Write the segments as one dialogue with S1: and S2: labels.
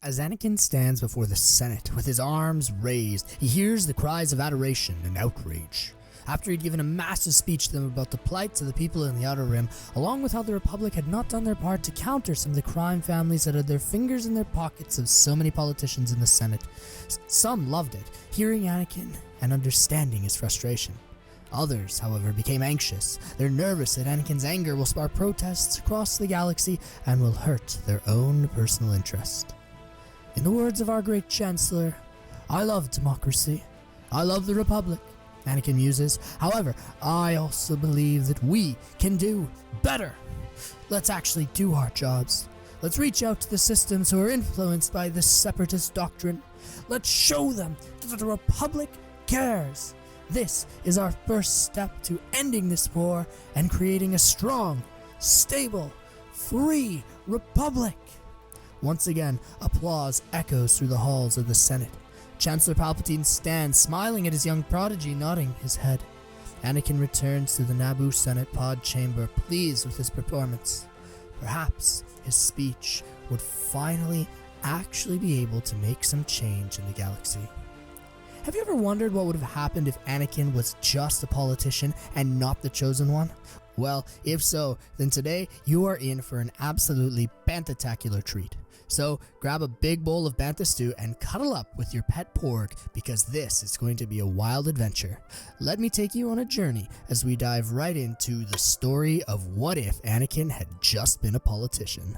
S1: As Anakin stands before the Senate with his arms raised, he hears the cries of adoration and outrage. After he'd given a massive speech to them about the plights of the people in the Outer Rim, along with how the Republic had not done their part to counter some of the crime families that had their fingers in their pockets of so many politicians in the Senate. Some loved it, hearing Anakin and understanding his frustration. Others, however, became anxious. They're nervous that Anakin's anger will spark protests across the galaxy and will hurt their own personal interest. In the words of our great Chancellor, "I love democracy. I love the Republic," Anakin muses. "However, I also believe that we can do better. Let's actually do our jobs. Let's reach out to the systems who are influenced by this separatist doctrine. Let's show them that the Republic cares. This is our first step to ending this war and creating a strong, stable, free Republic." Once again, applause echoes through the halls of the Senate. Chancellor Palpatine stands, smiling at his young prodigy, nodding his head. Anakin returns to the Naboo Senate pod chamber, pleased with his performance. Perhaps his speech would finally actually be able to make some change in the galaxy. Have you ever wondered what would have happened if Anakin was just a politician and not the chosen one? Well, if so, then today you are in for an absolutely bantatacular treat. So grab a big bowl of bantha stew and cuddle up with your pet porg, because this is going to be a wild adventure. Let me take you on a journey as we dive right into the story of what if Anakin had just been a politician.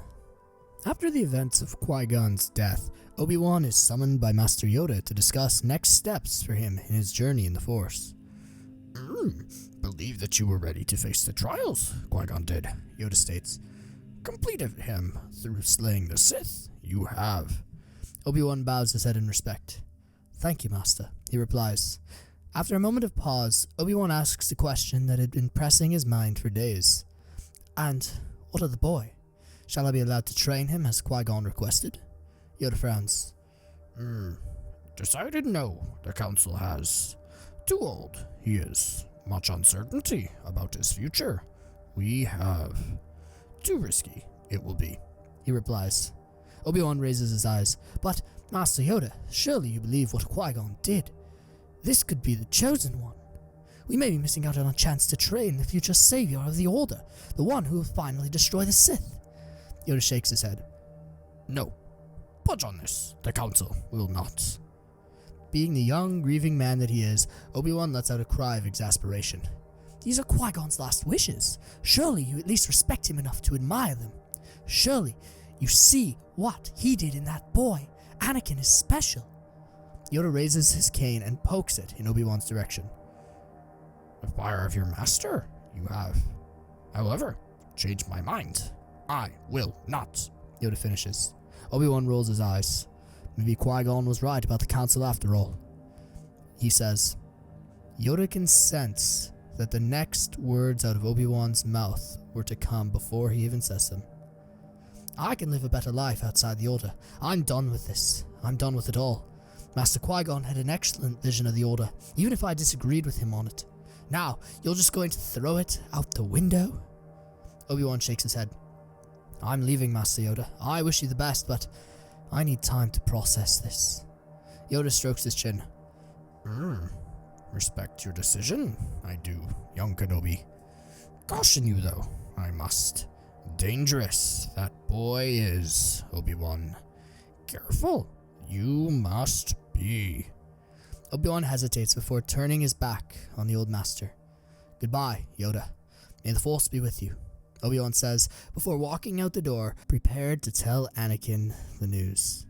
S1: After the events of Qui-Gon's death, Obi-Wan is summoned by Master Yoda to discuss next steps for him in his journey in the Force.
S2: Believe that you were ready to face the trials, Qui-Gon did, Yoda states. Completed him through slaying the Sith. You have.
S1: Obi-Wan bows his head in respect. "Thank you, Master," he replies. After a moment of pause, Obi-Wan asks a question that had been pressing his mind for days. "And what of the boy? Shall I be allowed to train him as Qui-Gon requested?" Yoda frowns.
S2: Decided no, the Council has. Too old, he is. Much uncertainty about his future. We have. Too risky, it will be,"
S1: he replies. Obi-Wan raises his eyes. "But, Master Yoda, surely you believe what Qui-Gon did. This could be the chosen one. We may be missing out on a chance to train the future savior of the Order, the one who will finally destroy the Sith." Yoda shakes his head.
S2: No. Pudge on this. The Council will not.
S1: Being the young, grieving man that he is, Obi-Wan lets out a cry of exasperation. "These are Qui-Gon's last wishes. Surely you at least respect him enough to admire them. Surely you see what he did in that boy. Anakin is special." Yoda raises his cane and pokes it in Obi-Wan's direction.
S2: The fire of your master, you have. However, changed my mind. I will not,
S1: Yoda finishes. Obi-Wan rolls his eyes. Maybe Qui-Gon was right about the Council after all. He says. Yoda can sense that the next words out of Obi-Wan's mouth were to come before he even says them. "I can live a better life outside the Order. I'm done with this. I'm done with it all. Master Qui-Gon had an excellent vision of the Order, even if I disagreed with him on it. Now, you're just going to throw it out the window?" Obi-Wan shakes his head. "I'm leaving, Master Yoda. I wish you the best, but I need time to process this." Yoda strokes his chin.
S2: Respect your decision, I do, young Kenobi. Caution you, though, I must. Dangerous, that boy is, Obi-Wan. Careful, you must be.
S1: Obi-Wan hesitates before turning his back on the old master. "Goodbye, Yoda. May the Force be with you," Obi-Wan says before walking out the door, prepared to tell Anakin the news.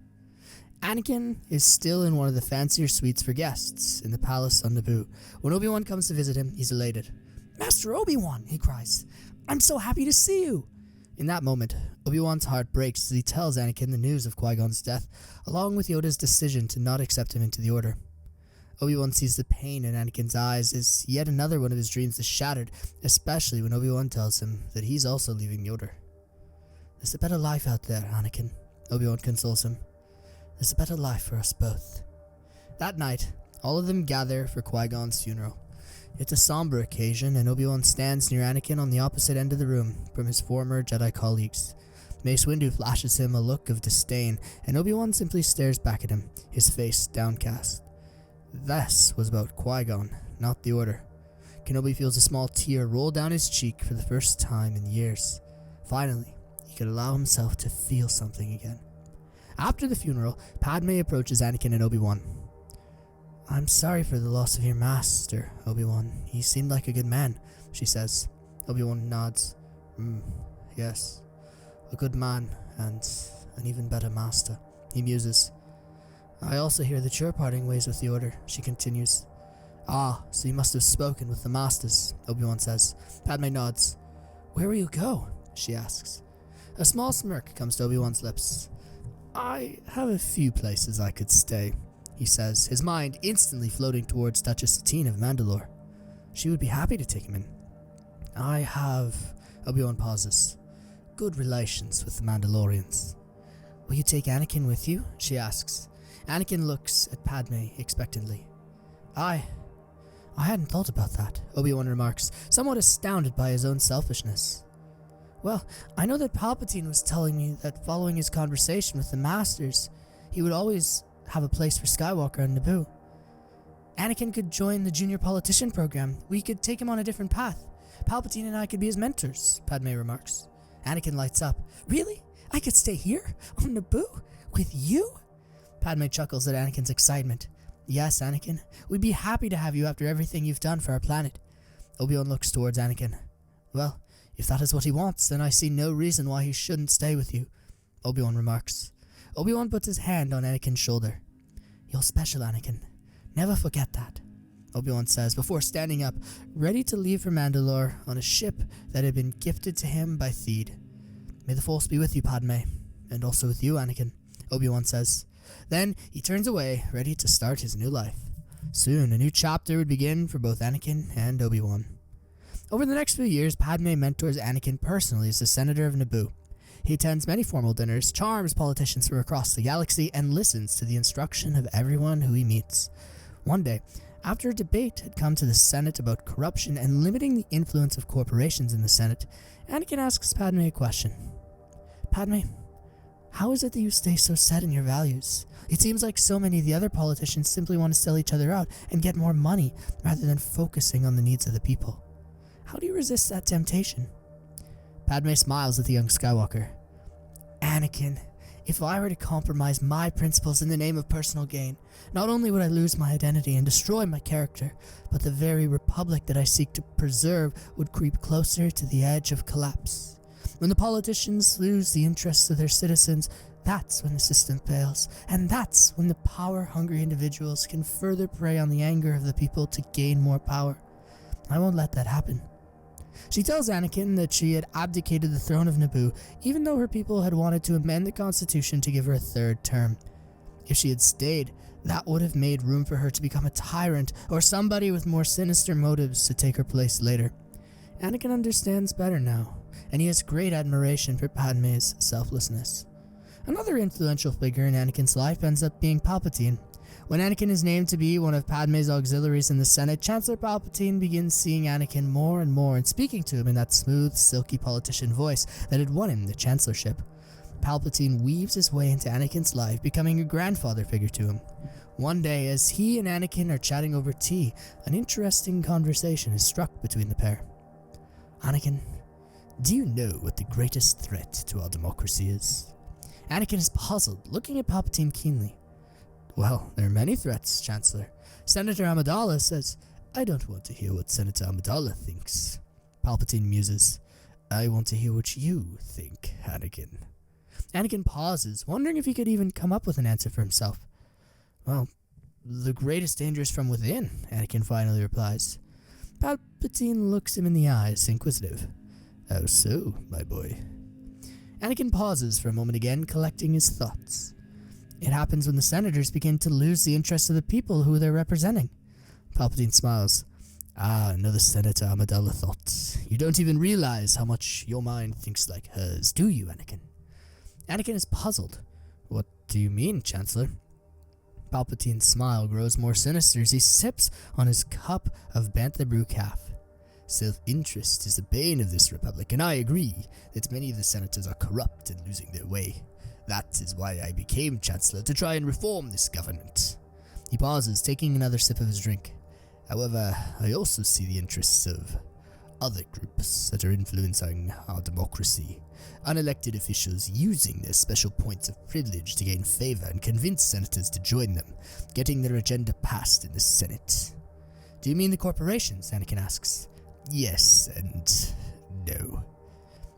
S1: Anakin is still in one of the fancier suites for guests in the palace on Naboo. When Obi-Wan comes to visit him, he's elated. "Master Obi-Wan," he cries. "I'm so happy to see you." In that moment, Obi-Wan's heart breaks as he tells Anakin the news of Qui-Gon's death, along with Yoda's decision to not accept him into the Order. Obi-Wan sees the pain in Anakin's eyes as yet another one of his dreams is shattered, especially when Obi-Wan tells him that he's also leaving Yoda. "There's a better life out there, Anakin," Obi-Wan consoles him. "There's a better life for us both." That night, all of them gather for Qui-Gon's funeral. It's a somber occasion, and Obi-Wan stands near Anakin on the opposite end of the room from his former Jedi colleagues. Mace Windu flashes him a look of disdain, and Obi-Wan simply stares back at him, his face downcast. This was about Qui-Gon, not the Order. Kenobi feels a small tear roll down his cheek for the first time in years. Finally, he could allow himself to feel something again. After the funeral, Padme approaches Anakin and Obi-Wan. "I'm sorry for the loss of your master, Obi-Wan. He seemed like a good man," she says. Obi-Wan nods. Yes. A good man, and an even better master," he muses. "I also hear that you're parting ways with the Order," she continues. "Ah, so you must have spoken with the masters," Obi-Wan says. Padme nods. "Where will you go?" she asks. A small smirk comes to Obi-Wan's lips. "I have a few places I could stay," he says, his mind instantly floating towards Duchess Satine of Mandalore. She would be happy to take him in. "I have," Obi-Wan pauses, "good relations with the Mandalorians." "Will you take Anakin with you?" she asks. Anakin looks at Padme expectantly. I hadn't thought about that," Obi-Wan remarks, somewhat astounded by his own selfishness. "Well, I know that Palpatine was telling me that following his conversation with the Masters, he would always have a place for Skywalker on Naboo. Anakin could join the junior politician program. We could take him on a different path. Palpatine and I could be his mentors," Padme remarks. Anakin lights up. "Really? I could stay here? On Naboo? With you?" Padme chuckles at Anakin's excitement. "Yes, Anakin. We'd be happy to have you after everything you've done for our planet." Obi-Wan looks towards Anakin. "Well, if that is what he wants, then I see no reason why he shouldn't stay with you," Obi-Wan remarks. Obi-Wan puts his hand on Anakin's shoulder. "You're special, Anakin. Never forget that," Obi-Wan says before standing up, ready to leave for Mandalore on a ship that had been gifted to him by Theed. "May the Force be with you, Padme, and also with you, Anakin," Obi-Wan says. Then he turns away, ready to start his new life. Soon, a new chapter would begin for both Anakin and Obi-Wan. Over the next few years, Padme mentors Anakin personally as the Senator of Naboo. He attends many formal dinners, charms politicians from across the galaxy, and listens to the instruction of everyone who he meets. One day, after a debate had come to the Senate about corruption and limiting the influence of corporations in the Senate, Anakin asks Padme a question. "Padme, how is it that you stay so set in your values? It seems like so many of the other politicians simply want to sell each other out and get more money rather than focusing on the needs of the people. How do you resist that temptation?" Padme smiles at the young Skywalker. "Anakin, if I were to compromise my principles in the name of personal gain, not only would I lose my identity and destroy my character, but the very republic that I seek to preserve would creep closer to the edge of collapse. When the politicians lose the interests of their citizens, that's when the system fails, and that's when the power-hungry individuals can further prey on the anger of the people to gain more power. I won't let that happen." She tells Anakin that she had abdicated the throne of Naboo, even though her people had wanted to amend the Constitution to give her a third term. If she had stayed, that would have made room for her to become a tyrant or somebody with more sinister motives to take her place later. Anakin understands better now, and he has great admiration for Padme's selflessness. Another influential figure in Anakin's life ends up being Palpatine. When Anakin is named to be one of Padme's auxiliaries in the Senate, Chancellor Palpatine begins seeing Anakin more and more and speaking to him in that smooth, silky politician voice that had won him the chancellorship. Palpatine weaves his way into Anakin's life, becoming a grandfather figure to him. One day, as he and Anakin are chatting over tea, an interesting conversation is struck between the pair. "Anakin, do you know what the greatest threat to our democracy is?" Anakin is puzzled, looking at Palpatine keenly. "Well, there are many threats, Chancellor. Senator Amidala says—" "I don't want to hear what Senator Amidala thinks," Palpatine muses. "I want to hear what you think, Anakin." Anakin pauses, wondering if he could even come up with an answer for himself. "Well, the greatest danger is from within," Anakin finally replies. Palpatine looks him in the eyes, inquisitive. "How so, my boy?" Anakin pauses for a moment again, collecting his thoughts. It happens when the senators begin to lose the interest of the people who they're representing. Palpatine smiles. Another Senator Amidala thought. You don't even realize how much your mind thinks like hers, do you, Anakin? Anakin is puzzled. What do you mean, Chancellor? Palpatine's smile grows more sinister as he sips on his cup of Bantha Brew Calf. Self-interest is the bane of this republic, and I agree that many of the senators are corrupt and losing their way. That is why I became Chancellor, to try and reform this government. He pauses, taking another sip of his drink. However, I also see the interests of other groups that are influencing our democracy. Unelected officials using their special points of privilege to gain favor and convince senators to join them, getting their agenda passed in the Senate. Do you mean the corporations? Anakin asks. Yes and no.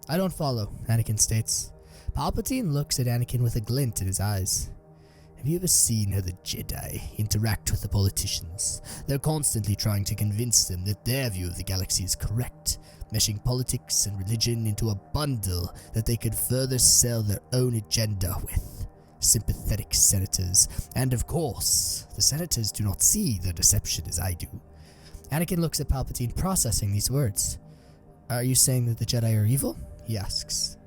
S1: I don't follow, Anakin states. Palpatine looks at Anakin with a glint in his eyes. Have you ever seen how the Jedi interact with the politicians? They're constantly trying to convince them that their view of the galaxy is correct, meshing politics and religion into a bundle that they could further sell their own agenda with. Sympathetic senators, and of course, the senators do not see the deception as I do. Anakin looks at Palpatine, processing these words. Are you saying that the Jedi are evil? He asks.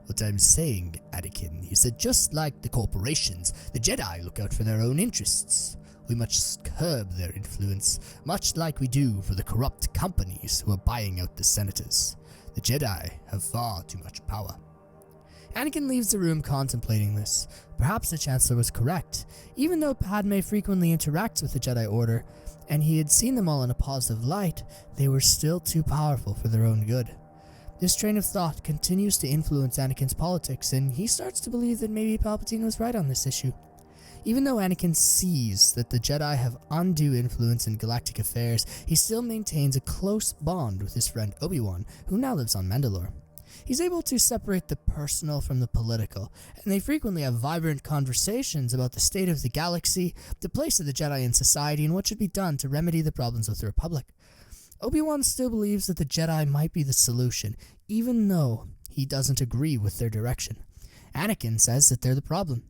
S1: What I'm saying, Anakin, is that just like the corporations, the Jedi look out for their own interests. We must curb their influence, much like we do for the corrupt companies who are buying out the senators. The Jedi have far too much power. Anakin leaves the room contemplating this. Perhaps the Chancellor was correct. Even though Padme frequently interacts with the Jedi Order, and he had seen them all in a positive light, they were still too powerful for their own good. This train of thought continues to influence Anakin's politics, and he starts to believe that maybe Palpatine was right on this issue. Even though Anakin sees that the Jedi have undue influence in galactic affairs, he still maintains a close bond with his friend Obi-Wan, who now lives on Mandalore. He's able to separate the personal from the political, and they frequently have vibrant conversations about the state of the galaxy, the place of the Jedi in society, and what should be done to remedy the problems of the Republic. Obi-Wan still believes that the Jedi might be the solution, even though he doesn't agree with their direction. Anakin says that they're the problem.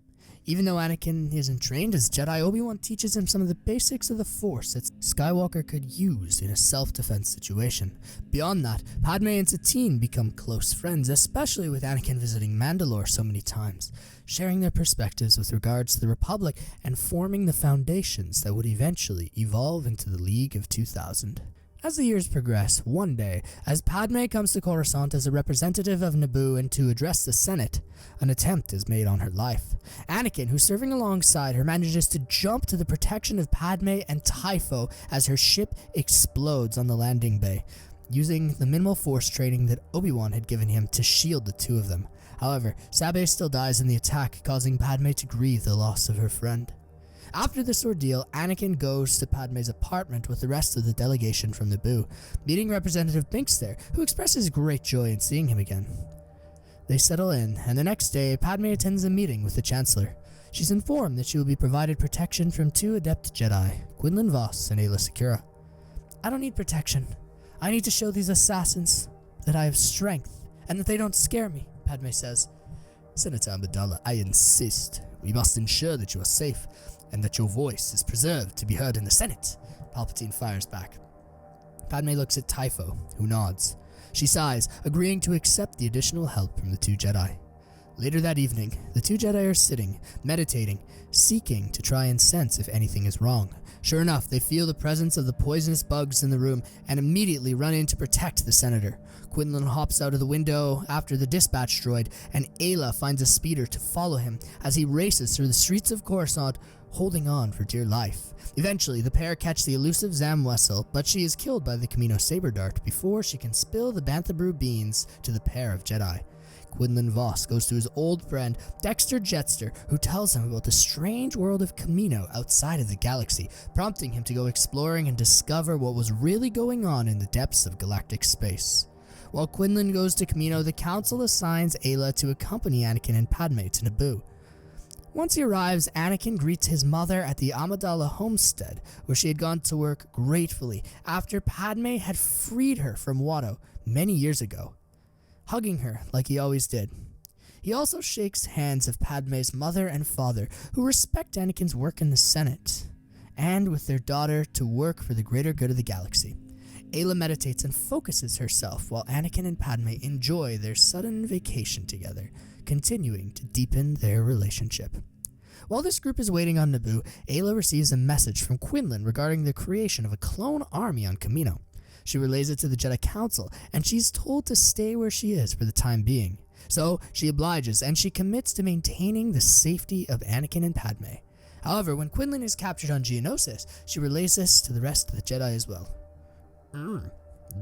S1: Even though Anakin isn't trained as Jedi, Obi-Wan teaches him some of the basics of the Force that Skywalker could use in a self-defense situation. Beyond that, Padme and Satine become close friends, especially with Anakin visiting Mandalore so many times, sharing their perspectives with regards to the Republic and forming the foundations that would eventually evolve into the League of 2000. As the years progress, one day, as Padme comes to Coruscant as a representative of Naboo and to address the Senate, an attempt is made on her life. Anakin, who's serving alongside her, manages to jump to the protection of Padme and Typho as her ship explodes on the landing bay, using the minimal Force training that Obi-Wan had given him to shield the two of them. However, Sabe still dies in the attack, causing Padme to grieve the loss of her friend. After this ordeal, Anakin goes to Padme's apartment with the rest of the delegation from Naboo, meeting Representative Binks there, who expresses great joy in seeing him again. They settle in, and the next day, Padme attends a meeting with the Chancellor. She's informed that she will be provided protection from two adept Jedi, Quinlan Vos and Aayla Secura. I don't need protection. I need to show these assassins that I have strength, and that they don't scare me, Padme says. Senator Amidala, I insist. We must ensure that you are safe, and that your voice is preserved to be heard in the Senate, Palpatine fires back. Padme looks at Typho, who nods. She sighs, agreeing to accept the additional help from the two Jedi. Later that evening, the two Jedi are sitting, meditating, seeking to try and sense if anything is wrong. Sure enough, they feel the presence of the poisonous bugs in the room and immediately run in to protect the senator. Quinlan hops out of the window after the dispatch droid, and Aayla finds a speeder to follow him as he races through the streets of Coruscant, holding on for dear life. Eventually, the pair catch the elusive Zam Wessel, but she is killed by the Kamino Saber Dart before she can spill the Bantha Brew beans to the pair of Jedi. Quinlan Vos goes to his old friend, Dexter Jetster, who tells him about the strange world of Kamino outside of the galaxy, prompting him to go exploring and discover what was really going on in the depths of galactic space. While Quinlan goes to Kamino, the Council assigns Aayla to accompany Anakin and Padme to Naboo. Once he arrives, Anakin greets his mother at the Amidala homestead, where she had gone to work gratefully after Padme had freed her from Watto many years ago, hugging her like he always did. He also shakes hands of Padme's mother and father, who respect Anakin's work in the Senate, and with their daughter to work for the greater good of the galaxy. Aayla meditates and focuses herself while Anakin and Padme enjoy their sudden vacation together, continuing to deepen their relationship. While this group is waiting on Naboo, Aayla receives a message from Quinlan regarding the creation of a clone army on Kamino. She relays it to the Jedi Council, and she's told to stay where she is for the time being. So she obliges, and she commits to maintaining the safety of Anakin and Padme. However, when Quinlan is captured on Geonosis, she relays this to the rest of the Jedi as well.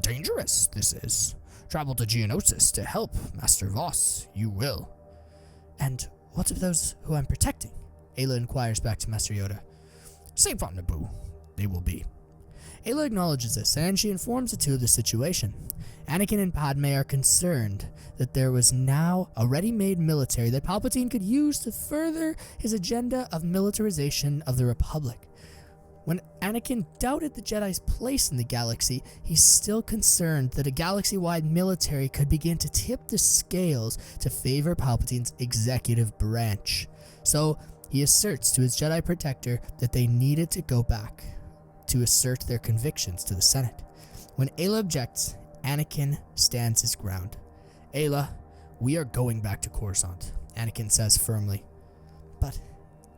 S2: Dangerous, this is. Travel to Geonosis to help, Master Voss. You will.
S1: And what of those who I'm protecting? Ayla inquires back to Master Yoda.
S2: Safe on Naboo. They will be.
S1: Ayla acknowledges this, and she informs the two of the situation. Anakin and Padme are concerned that there was now a ready-made military that Palpatine could use to further his agenda of militarization of the Republic. When Anakin doubted the Jedi's place in the galaxy, he's still concerned that a galaxy-wide military could begin to tip the scales to favor Palpatine's executive branch. So he asserts to his Jedi protector that they needed to go back to assert their convictions to the Senate. When Ayla objects, Anakin stands his ground.
S2: Ayla, we are going back to Coruscant, Anakin says firmly.
S1: But,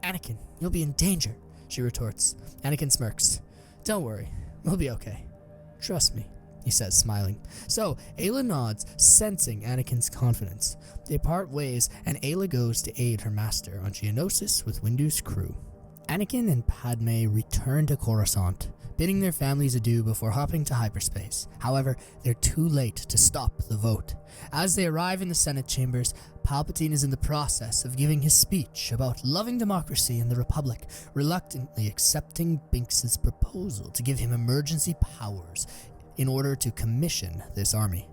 S1: Anakin, you'll be in danger, she retorts. Anakin smirks. Don't worry, we'll be okay. Trust me, he says, smiling. So, Ayla nods, sensing Anakin's confidence. They part ways, and Ayla goes to aid her master on Geonosis with Windu's crew. Anakin and Padme return to Coruscant, bidding their families adieu before hopping to hyperspace. However, they're too late to stop the vote. As they arrive in the Senate chambers, Palpatine is in the process of giving his speech about loving democracy and the Republic, reluctantly accepting Binks's proposal to give him emergency powers in order to commission this army.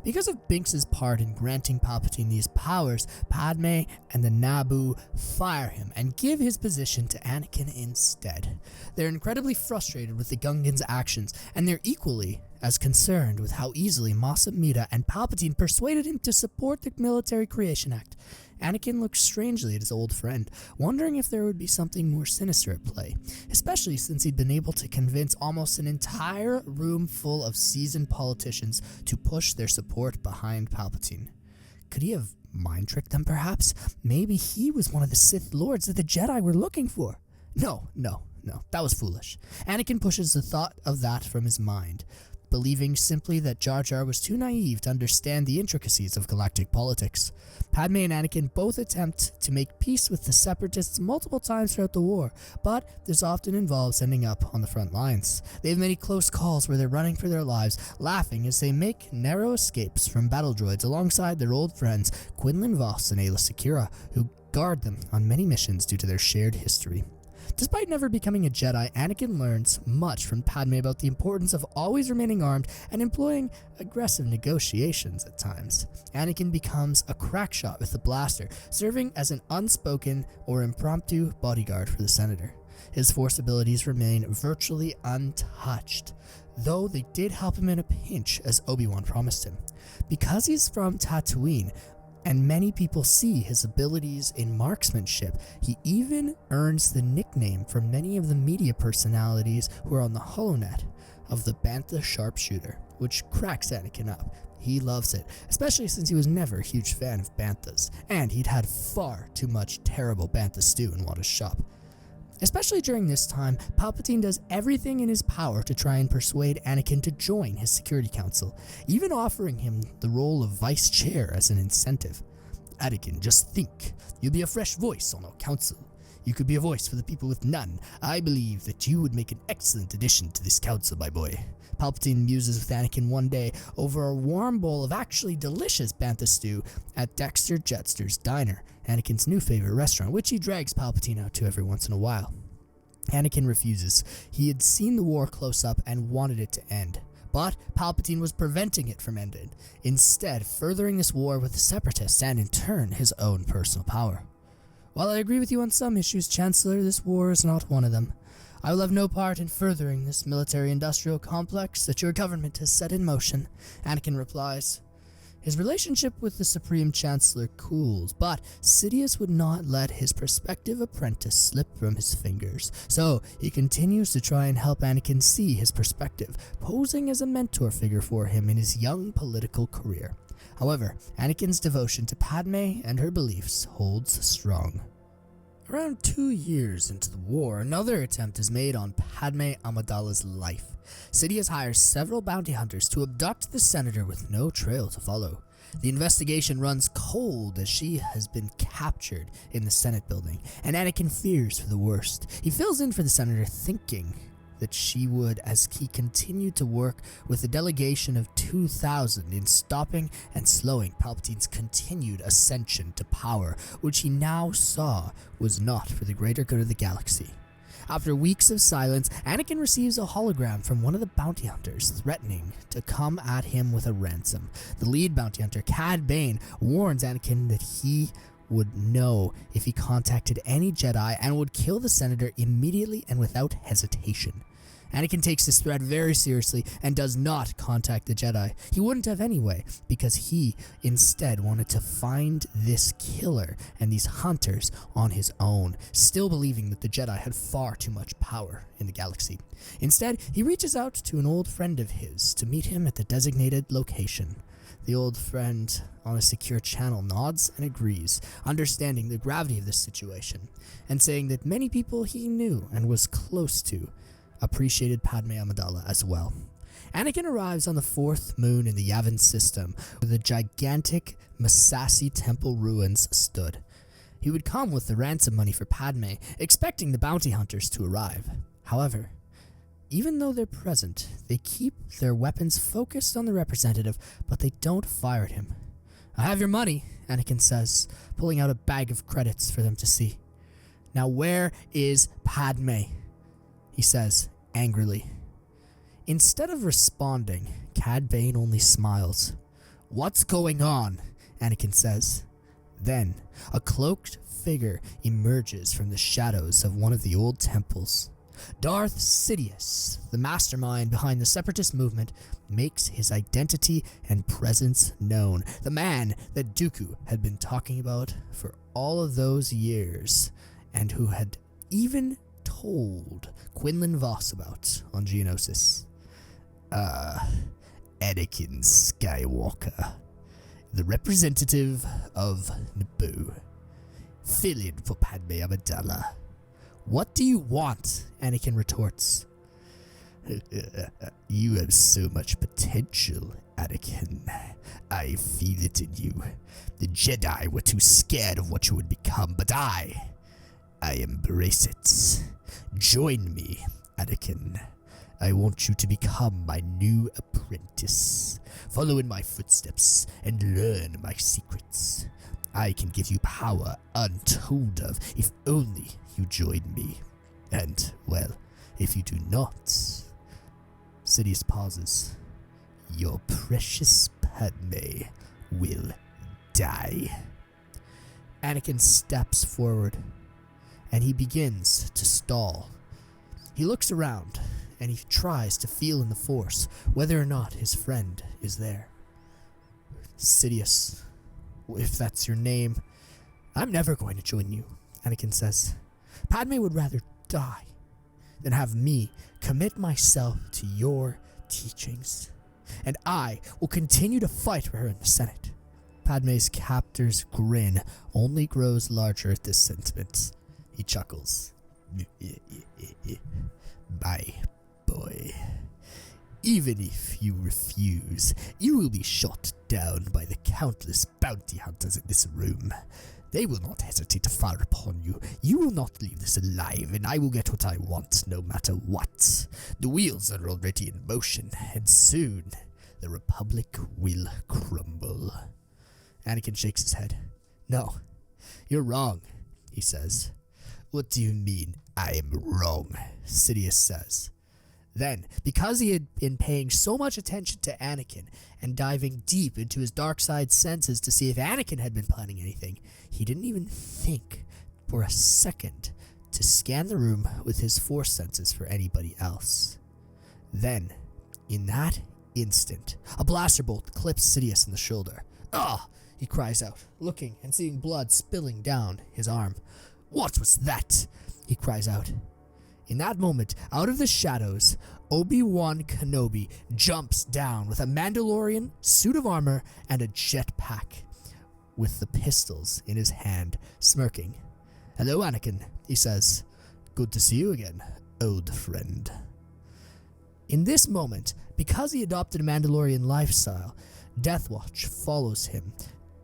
S1: Because of Binks's part in granting Palpatine these powers, Padme and the Naboo fire him and give his position to Anakin instead. They're incredibly frustrated with the Gungans' actions, and they're equally as concerned with how easily Mas Amidala and Palpatine persuaded him to support the Military Creation Act. Anakin looks strangely at his old friend, wondering if there would be something more sinister at play, especially since he'd been able to convince almost an entire room full of seasoned politicians to push their support behind Palpatine. Could he have mind-tricked them, perhaps? Maybe he was one of the Sith Lords that the Jedi were looking for. No, that was foolish. Anakin pushes the thought of that from his mind, believing simply that Jar Jar was too naive to understand the intricacies of galactic politics. Padme and Anakin both attempt to make peace with the Separatists multiple times throughout the war, but this often involves ending up on the front lines. They have many close calls where they're running for their lives, laughing as they make narrow escapes from battle droids alongside their old friends Quinlan Voss and Aayla Secura, who guard them on many missions due to their shared history. Despite never becoming a Jedi, Anakin learns much from Padme about the importance of always remaining armed and employing aggressive negotiations at times. Anakin becomes a crack shot with the blaster, serving as an unspoken or impromptu bodyguard for the Senator. His Force abilities remain virtually untouched, though they did help him in a pinch, as Obi-Wan promised him. Because he's from Tatooine, and many people see his abilities in marksmanship, he even earns the nickname from many of the media personalities who are on the HoloNet of the Bantha Sharpshooter, which cracks Anakin up. He loves it, especially since he was never a huge fan of Banthas, and he'd had far too much terrible Bantha stew in Wada's shop. Especially during this time, Palpatine does everything in his power to try and persuade Anakin to join his Security Council, even offering him the role of Vice Chair as an incentive. Anakin, just think. You'll be a fresh voice on our council. You could be a voice for the people with none. I believe that you would make an excellent addition to this council, my boy. Palpatine muses with Anakin one day over a warm bowl of actually delicious bantha stew at Dexter Jetster's Diner, Anakin's new favorite restaurant, which he drags Palpatine out to every once in a while. Anakin refuses. He had seen the war close up and wanted it to end. But Palpatine was preventing it from ending, instead furthering this war with the Separatists and in turn his own personal power. While I agree with you on some issues, Chancellor, this war is not one of them. I will have no part in furthering this military-industrial complex that your government has set in motion, Anakin replies. His relationship with the Supreme Chancellor cools, but Sidious would not let his prospective apprentice slip from his fingers, so he continues to try and help Anakin see his perspective, posing as a mentor figure for him in his young political career. However, Anakin's devotion to Padme and her beliefs holds strong. Around 2 years into the war, another attempt is made on Padme Amidala's life. Sidious hires several bounty hunters to abduct the senator with no trail to follow. The investigation runs cold as she has been captured in the Senate building, and Anakin fears for the worst. He fills in for the senator, thinking that she would, as he continued to work with a delegation of 2,000 in stopping and slowing Palpatine's continued ascension to power, which he now saw was not for the greater good of the galaxy. After weeks of silence, Anakin receives a hologram from one of the bounty hunters, threatening to come at him with a ransom. The lead bounty hunter, Cad Bane, warns Anakin that he would know if he contacted any Jedi and would kill the senator immediately and without hesitation. Anakin takes this threat very seriously and does not contact the Jedi. He wouldn't have anyway, because he instead wanted to find this killer and these hunters on his own, still believing that the Jedi had far too much power in the galaxy. Instead, he reaches out to an old friend of his to meet him at the designated location. The old friend, on a secure channel, nods and agrees, understanding the gravity of this situation, and saying that many people he knew and was close to appreciated Padme Amidala as well. Anakin arrives on the 4th moon in the Yavin system, where the gigantic Massassi temple ruins stood. He would come with the ransom money for Padme, expecting the bounty hunters to arrive. However, even though they're present, they keep their weapons focused on the representative, but they don't fire at him. "I have your money," Anakin says, pulling out a bag of credits for them to see. "Now where is Padme?" he says, angrily. Instead of responding, Cad Bane only smiles. "What's going on?" Anakin says. Then, a cloaked figure emerges from the shadows of one of the old temples. Darth Sidious, the mastermind behind the Separatist movement, makes his identity and presence known. The man that Dooku had been talking about for all of those years, and who had even told Quinlan Voss about on Geonosis. Anakin Skywalker, the representative of Naboo. Fill in for Padme Amidala. "What do you want?" Anakin retorts. "You have so much potential, Anakin. I feel it in you. The Jedi were too scared of what you would become, but I embrace it. Join me, Anakin. I want you to become my new apprentice. Follow in my footsteps and learn my secrets. I can give you power untold of if only you join me. And, well, if you do not..." Sidious pauses. "Your precious Padme will die." Anakin steps forward, and he begins to stall. He looks around, and he tries to feel in the Force whether or not his friend is there. "Sidious, if that's your name, I'm never going to join you," Anakin says. "Padme would rather die than have me commit myself to your teachings, and I will continue to fight for her in the Senate." Padme's captor's grin only grows larger at this sentiment. He chuckles. "Bye, boy. Even if you refuse, you will be shot down by the countless bounty hunters in this room. They will not hesitate to fire upon you. You will not leave this alive, and I will get what I want, no matter what. The wheels are already in motion, and soon the Republic will crumble." Anakin shakes his head. "No, you're wrong," he says. "What do you mean, I am wrong?" Sidious says. Then, because he had been paying so much attention to Anakin and diving deep into his dark side senses to see if Anakin had been planning anything, he didn't even think for a second to scan the room with his Force senses for anybody else. Then, in that instant, a blaster bolt clips Sidious in the shoulder. "Ah!" he cries out, looking and seeing blood spilling down his arm. "What was that?" he cries out. In that moment, out of the shadows, Obi-Wan Kenobi jumps down with a Mandalorian suit of armor and a jetpack, with the pistols in his hand, smirking. "Hello, Anakin," he says. "Good to see you again, old friend." In this moment, because he adopted a Mandalorian lifestyle, Death Watch follows him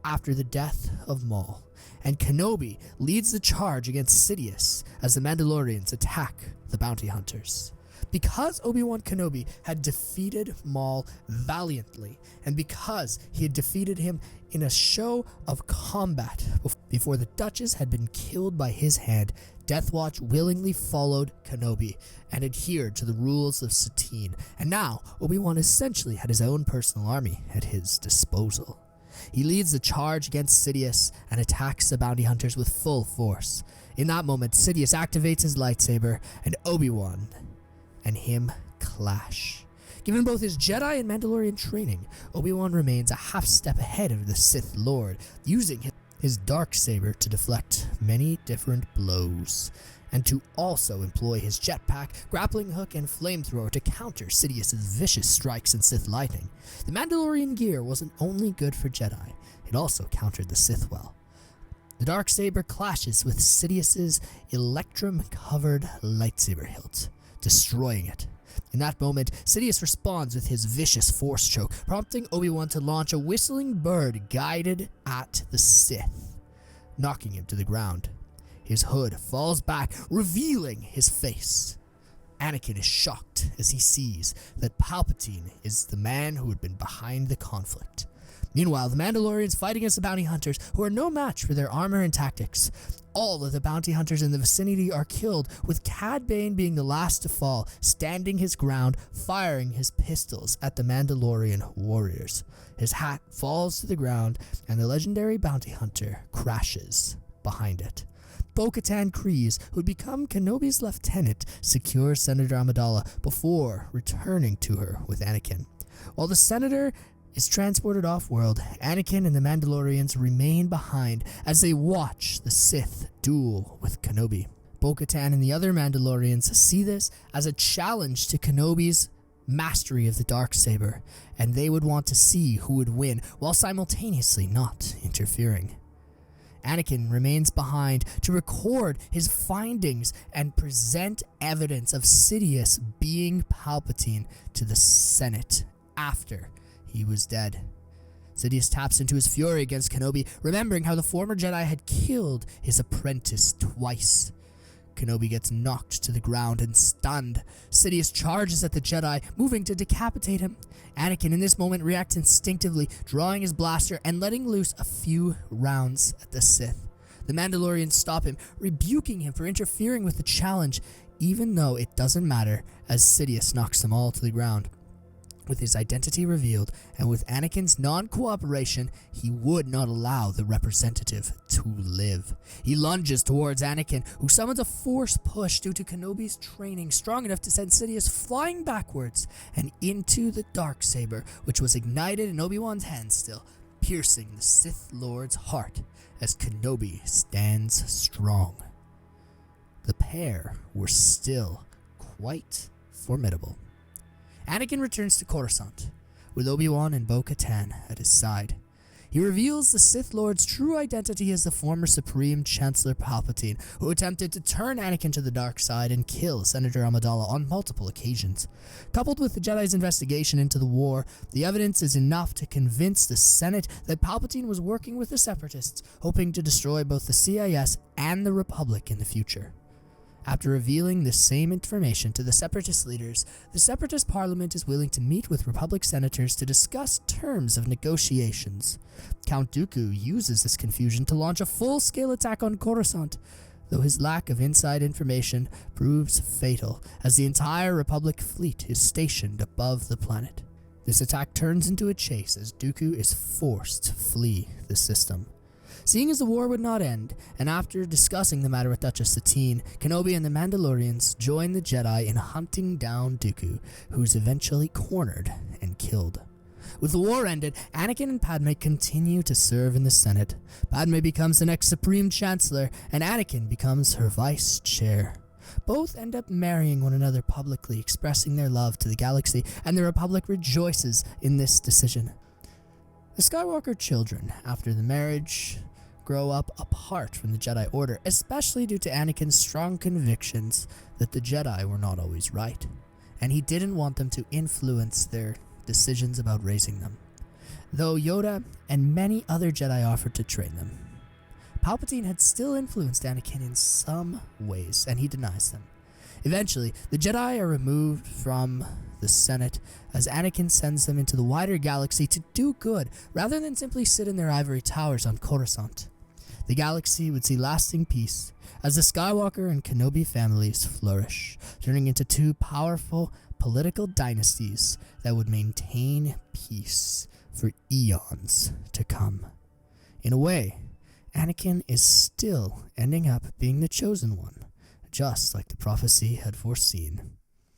S1: after the death of Maul, and Kenobi leads the charge against Sidious as the Mandalorians attack the bounty hunters. Because Obi-Wan Kenobi had defeated Maul valiantly, and because he had defeated him in a show of combat before the Duchess had been killed by his hand, Death Watch willingly followed Kenobi and adhered to the rules of Satine, and now Obi-Wan essentially had his own personal army at his disposal. He leads the charge against Sidious and attacks the bounty hunters with full force. In that moment, Sidious activates his lightsaber, and Obi-Wan and him clash. Given both his Jedi and Mandalorian training, Obi-Wan remains a half step ahead of the Sith Lord, using his darksaber to deflect many different blows, and to also employ his jetpack, grappling hook, and flamethrower to counter Sidious's vicious strikes and Sith lightning. The Mandalorian gear wasn't only good for Jedi, it also countered the Sith well. The darksaber clashes with Sidious's electrum-covered lightsaber hilt, destroying it. In that moment, Sidious responds with his vicious force choke, prompting Obi-Wan to launch a whistling bird guided at the Sith, knocking him to the ground. His hood falls back, revealing his face. Anakin is shocked as he sees that Palpatine is the man who had been behind the conflict. Meanwhile, the Mandalorians fight against the bounty hunters, who are no match for their armor and tactics. All of the bounty hunters in the vicinity are killed, with Cad Bane being the last to fall, standing his ground, firing his pistols at the Mandalorian warriors. His hat falls to the ground, and the legendary bounty hunter crashes behind it. Bo-Katan Kryze, who had become Kenobi's lieutenant, secures Senator Amidala before returning to her with Anakin. While the Senator is transported off-world, Anakin and the Mandalorians remain behind as they watch the Sith duel with Kenobi. Bo-Katan and the other Mandalorians see this as a challenge to Kenobi's mastery of the Darksaber, and they would want to see who would win, while simultaneously not interfering. Anakin remains behind to record his findings and present evidence of Sidious being Palpatine to the Senate after he was dead. Sidious taps into his fury against Kenobi, remembering how the former Jedi had killed his apprentice twice. Kenobi gets knocked to the ground and stunned. Sidious charges at the Jedi, moving to decapitate him. Anakin in this moment reacts instinctively, drawing his blaster and letting loose a few rounds at the Sith. The Mandalorians stop him, rebuking him for interfering with the challenge, even though it doesn't matter, as Sidious knocks them all to the ground. With his identity revealed, and with Anakin's non-cooperation, he would not allow the representative to live. He lunges towards Anakin, who summons a force push due to Kenobi's training strong enough to send Sidious flying backwards and into the Darksaber, which was ignited in Obi-Wan's hand still, piercing the Sith Lord's heart as Kenobi stands strong. The pair were still quite formidable. Anakin returns to Coruscant, with Obi-Wan and Bo-Katan at his side. He reveals the Sith Lord's true identity as the former Supreme Chancellor Palpatine, who attempted to turn Anakin to the dark side and kill Senator Amidala on multiple occasions. Coupled with the Jedi's investigation into the war, the evidence is enough to convince the Senate that Palpatine was working with the Separatists, hoping to destroy both the CIS and the Republic in the future. After revealing the same information to the Separatist leaders, the Separatist Parliament is willing to meet with Republic senators to discuss terms of negotiations. Count Dooku uses this confusion to launch a full-scale attack on Coruscant, though his lack of inside information proves fatal, as the entire Republic fleet is stationed above the planet. This attack turns into a chase as Dooku is forced to flee the system. Seeing as the war would not end, and after discussing the matter with Duchess Satine, Kenobi and the Mandalorians join the Jedi in hunting down Dooku, who is eventually cornered and killed. With the war ended, Anakin and Padme continue to serve in the Senate. Padme becomes the next Supreme Chancellor, and Anakin becomes her Vice Chair. Both end up marrying one another publicly, expressing their love to the galaxy, and the Republic rejoices in this decision. The Skywalker children, after the marriage, grow up apart from the Jedi Order, especially due to Anakin's strong convictions that the Jedi were not always right, and he didn't want them to influence their decisions about raising them, though Yoda and many other Jedi offered to train them. Palpatine had still influenced Anakin in some ways, and he denies them. Eventually, the Jedi are removed from the Senate as Anakin sends them into the wider galaxy to do good rather than simply sit in their ivory towers on Coruscant. The galaxy would see lasting peace as the Skywalker and Kenobi families flourish, turning into two powerful political dynasties that would maintain peace for eons to come. In a way, Anakin is still ending up being the chosen one, just like the prophecy had foreseen.